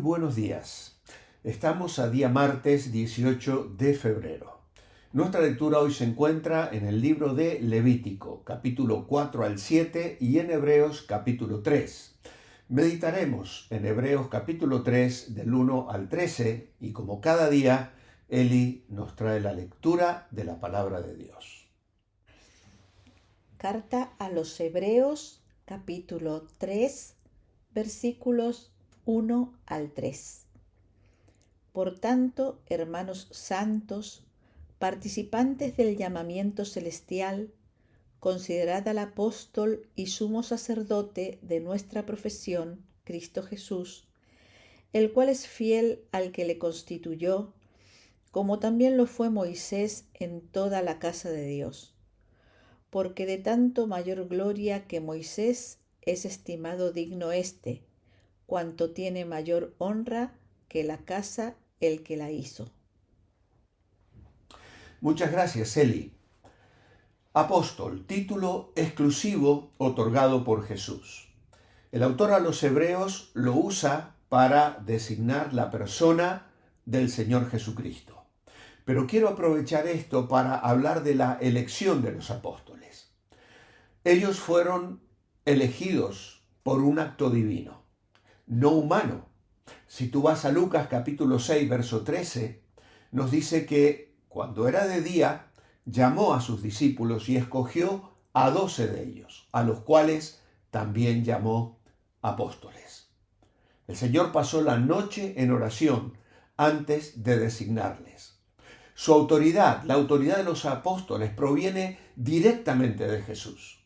buenos días. Estamos a día martes 18 de febrero. Nuestra lectura hoy se encuentra en el libro de Levítico, capítulo 4 al 7 y en Hebreos, capítulo 3. Meditaremos en Hebreos, capítulo 3, del 1 al 13 y como cada día, Eli nos trae la lectura de la palabra de Dios. Carta a los Hebreos, capítulo 3, versículos 1 al 3. Por tanto, hermanos santos, participantes del llamamiento celestial, considerad al apóstol y sumo sacerdote de nuestra profesión, Cristo Jesús, el cual es fiel al que le constituyó, como también lo fue Moisés en toda la casa de Dios. Porque de tanto mayor gloria que Moisés es estimado digno éste, cuanto tiene mayor honra que la casa el que la hizo. Muchas gracias, Eli. Apóstol, título exclusivo otorgado por Jesús. El autor a los Hebreos lo usa para designar la persona del Señor Jesucristo. Pero quiero aprovechar esto para hablar de la elección de los apóstoles. Ellos fueron elegidos por un acto divino, no humano. Si tú vas a Lucas capítulo 6, verso 13, nos dice que cuando era de día, llamó a sus discípulos y escogió a 12 de ellos, a los cuales también llamó apóstoles. El Señor pasó la noche en oración antes de designarles. Su autoridad, la autoridad de los apóstoles, proviene directamente de Jesús.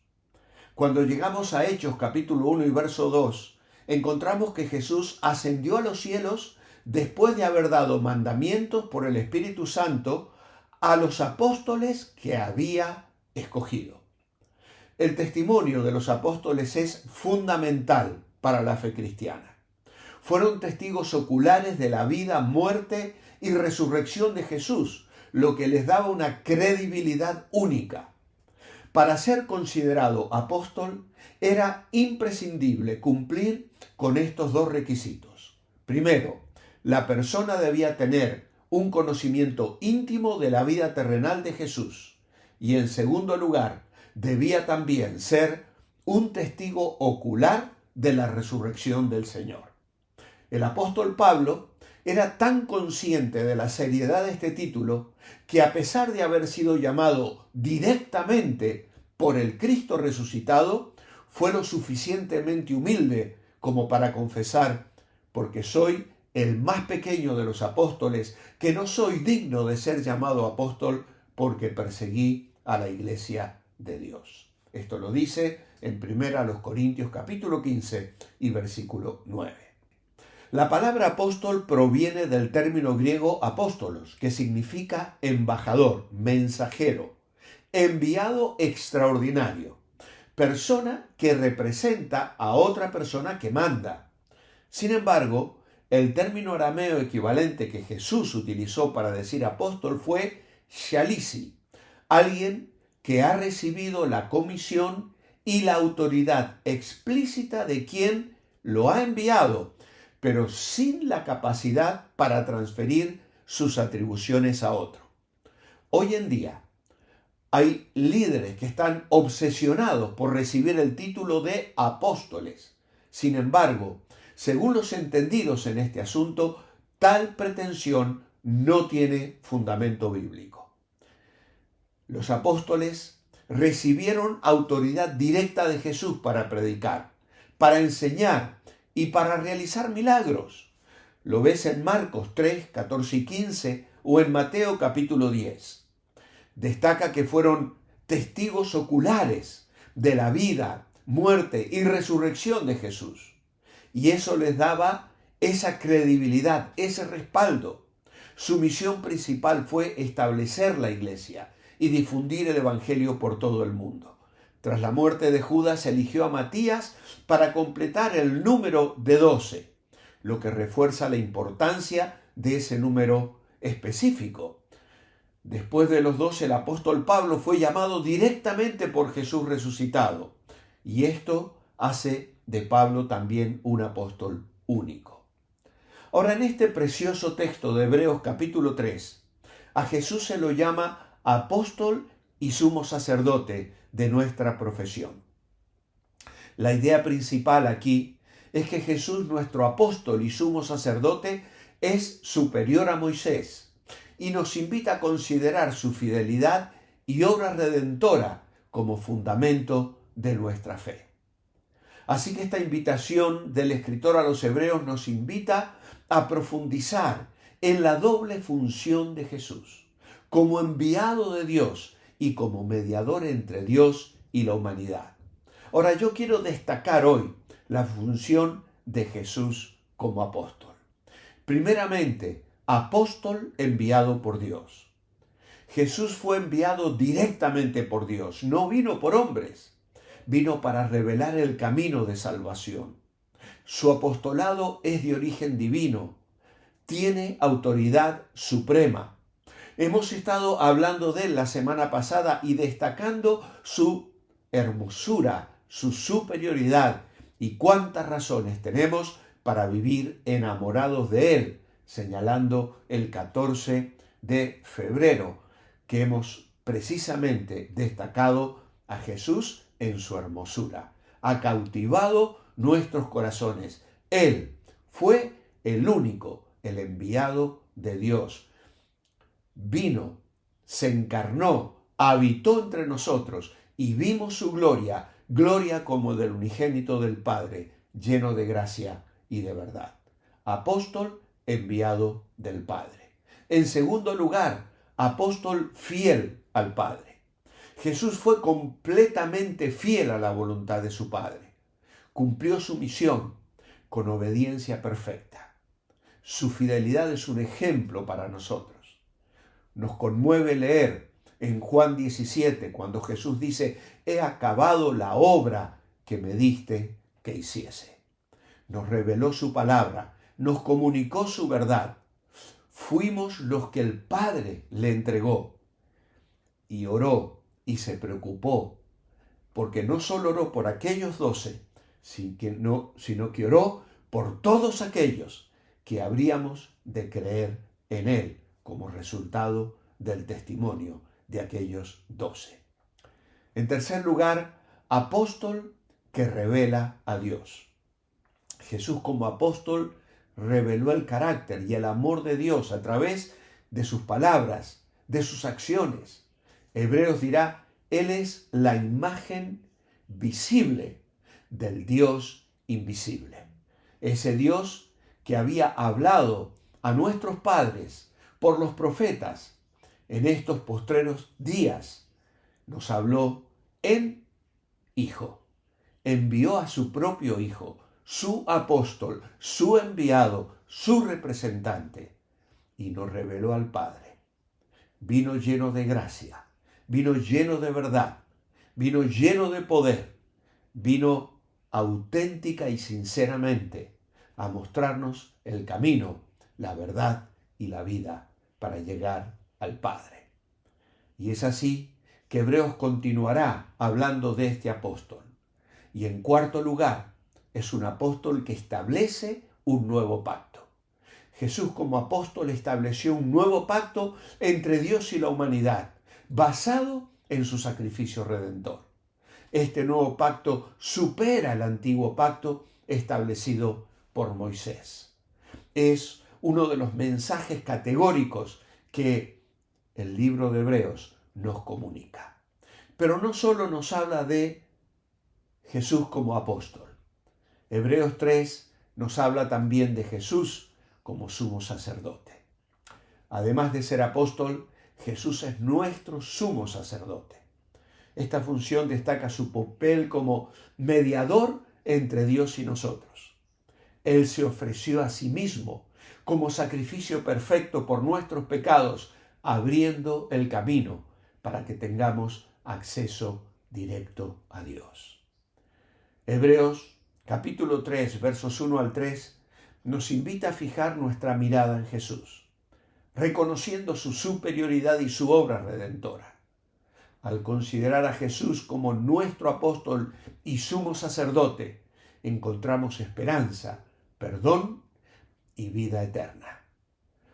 Cuando llegamos a Hechos capítulo 1 y verso 2, encontramos que Jesús ascendió a los cielos después de haber dado mandamientos por el Espíritu Santo a los apóstoles que había escogido. El testimonio de los apóstoles es fundamental para la fe cristiana. Fueron testigos oculares de la vida, muerte y resurrección de Jesús, lo que les daba una credibilidad única. Para ser considerado apóstol era imprescindible cumplir con estos dos requisitos. Primero, la persona debía tener un conocimiento íntimo de la vida terrenal de Jesús. Y en segundo lugar, debía también ser un testigo ocular de la resurrección del Señor. El apóstol Pablo era tan consciente de la seriedad de este título que a pesar de haber sido llamado directamente por el Cristo resucitado, fue lo suficientemente humilde como para confesar, porque soy el más pequeño de los apóstoles, que no soy digno de ser llamado apóstol porque perseguí a la iglesia de Dios. Esto lo dice en 1 Corintios capítulo 15 y versículo 9. La palabra apóstol proviene del término griego apóstolos, que significa embajador, mensajero, enviado extraordinario, persona que representa a otra persona que manda. Sin embargo, el término arameo equivalente que Jesús utilizó para decir apóstol fue shalisi, alguien que ha recibido la comisión y la autoridad explícita de quien lo ha enviado, pero sin la capacidad para transferir sus atribuciones a otro. Hoy en día hay líderes que están obsesionados por recibir el título de apóstoles. Sin embargo, según los entendidos en este asunto, tal pretensión no tiene fundamento bíblico. Los apóstoles recibieron autoridad directa de Jesús para predicar, para enseñar y para realizar milagros. Lo ves en Marcos 3, 14 y 15 o en Mateo capítulo 10. Destaca que fueron testigos oculares de la vida, muerte y resurrección de Jesús. Y eso les daba esa credibilidad, ese respaldo. Su misión principal fue establecer la iglesia y difundir el evangelio por todo el mundo. Tras la muerte de Judas, eligió a Matías para completar el número de 12, lo que refuerza la importancia de ese número específico. Después de los 12, el apóstol Pablo fue llamado directamente por Jesús resucitado. Y esto hace de Pablo también un apóstol único. Ahora, en este precioso texto de Hebreos capítulo 3, a Jesús se lo llama apóstol y sumo sacerdote de nuestra profesión. La idea principal aquí es que Jesús, nuestro apóstol y sumo sacerdote, es superior a Moisés y nos invita a considerar su fidelidad y obra redentora como fundamento de nuestra fe. Así que esta invitación del escritor a los hebreos nos invita a profundizar en la doble función de Jesús, como enviado de Dios y como mediador entre Dios y la humanidad. Ahora, yo quiero destacar hoy la función de Jesús como apóstol. Primeramente, apóstol enviado por Dios. Jesús fue enviado directamente por Dios, no vino por hombres, vino para revelar el camino de salvación. Su apostolado es de origen divino, tiene autoridad suprema. Hemos estado hablando de él la semana pasada y destacando su hermosura, su superioridad y cuántas razones tenemos para vivir enamorados de él, señalando el 14 de febrero, que hemos precisamente destacado a Jesús en su hermosura. Ha cautivado nuestros corazones. Él fue el único, el enviado de Dios. Vino, se encarnó, habitó entre nosotros y vimos su gloria, gloria como del unigénito del Padre, lleno de gracia y de verdad. Apóstol enviado del Padre. En segundo lugar, apóstol fiel al Padre. Jesús fue completamente fiel a la voluntad de su Padre. Cumplió su misión con obediencia perfecta. Su fidelidad es un ejemplo para nosotros. Nos conmueve leer en Juan 17, cuando Jesús dice: he acabado la obra que me diste que hiciese. Nos reveló su palabra, nos comunicó su verdad. Fuimos los que el Padre le entregó. Y oró y se preocupó, porque no solo oró por aquellos 12, sino que oró por todos aquellos que habríamos de creer en Él como resultado del testimonio de aquellos 12. En tercer lugar, apóstol que revela a Dios. Jesús como apóstol reveló el carácter y el amor de Dios a través de sus palabras, de sus acciones. Hebreos dirá: Él es la imagen visible del Dios invisible. Ese Dios que había hablado a nuestros padres por los profetas en estos postreros días, nos habló en Hijo. Envió a su propio Hijo, su apóstol, su enviado, su representante, y nos reveló al Padre. Vino lleno de gracia, vino lleno de verdad, vino lleno de poder, vino auténtica y sinceramente a mostrarnos el camino, la verdad y la vida para llegar al Padre. Y es así que Hebreos continuará hablando de este apóstol. Y en cuarto lugar, es un apóstol que establece un nuevo pacto. Jesús como apóstol estableció un nuevo pacto entre Dios y la humanidad, basado en su sacrificio redentor. Este nuevo pacto supera el antiguo pacto establecido por Moisés. Es uno de los mensajes categóricos que el libro de Hebreos nos comunica. Pero no solo nos habla de Jesús como apóstol. Hebreos 3 nos habla también de Jesús como sumo sacerdote. Además de ser apóstol, Jesús es nuestro sumo sacerdote. Esta función destaca su papel como mediador entre Dios y nosotros. Él se ofreció a sí mismo como sacrificio perfecto por nuestros pecados, abriendo el camino para que tengamos acceso directo a Dios. Hebreos capítulo 3, versos 1 al 3, nos invita a fijar nuestra mirada en Jesús, reconociendo su superioridad y su obra redentora. Al considerar a Jesús como nuestro apóstol y sumo sacerdote, encontramos esperanza, perdón y vida eterna.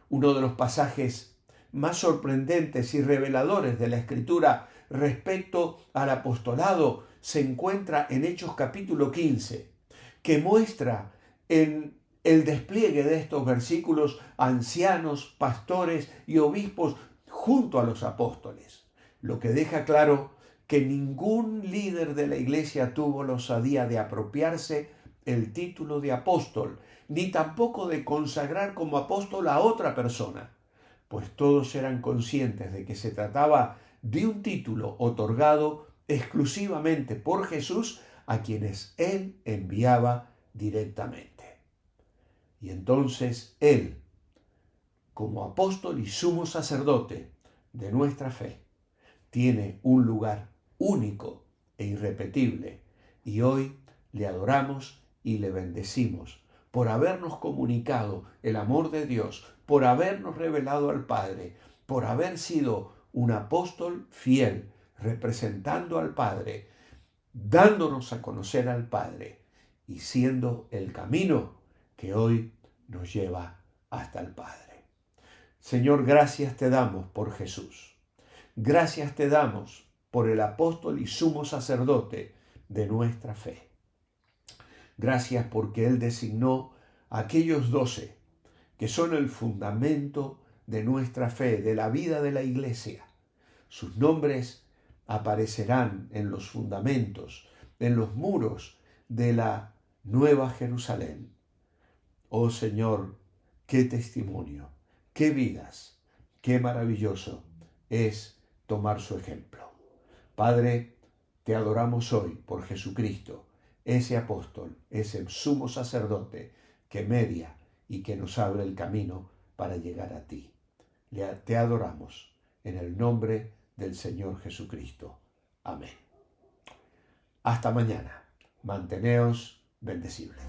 Uno de los pasajes más sorprendentes y reveladores de la Escritura respecto al apostolado se encuentra en Hechos capítulo 15, que muestra en el despliegue de estos versículos ancianos, pastores y obispos junto a los apóstoles, lo que deja claro que ningún líder de la iglesia tuvo la osadía de apropiarse el título de apóstol, ni tampoco de consagrar como apóstol a otra persona, pues todos eran conscientes de que se trataba de un título otorgado exclusivamente por Jesús a quienes él enviaba directamente. Y entonces él, como apóstol y sumo sacerdote de nuestra fe, tiene un lugar único e irrepetible, y hoy le adoramos y le bendecimos por habernos comunicado el amor de Dios, por habernos revelado al Padre, por haber sido un apóstol fiel, representando al Padre, dándonos a conocer al Padre y siendo el camino que hoy nos lleva hasta el Padre. Señor, gracias te damos por Jesús. Gracias te damos por el apóstol y sumo sacerdote de nuestra fe. Gracias porque Él designó a aquellos 12 que son el fundamento de nuestra fe, de la vida de la iglesia. Sus nombres aparecerán en los fundamentos, en los muros de la Nueva Jerusalén. Oh Señor, qué testimonio, qué vidas, qué maravilloso es tomar su ejemplo. Padre, te adoramos hoy por Jesucristo, ese apóstol, ese sumo sacerdote que media y que nos abre el camino para llegar a ti. Te adoramos en el nombre del Señor Jesucristo. Amén. Hasta mañana. Manteneos bendecibles.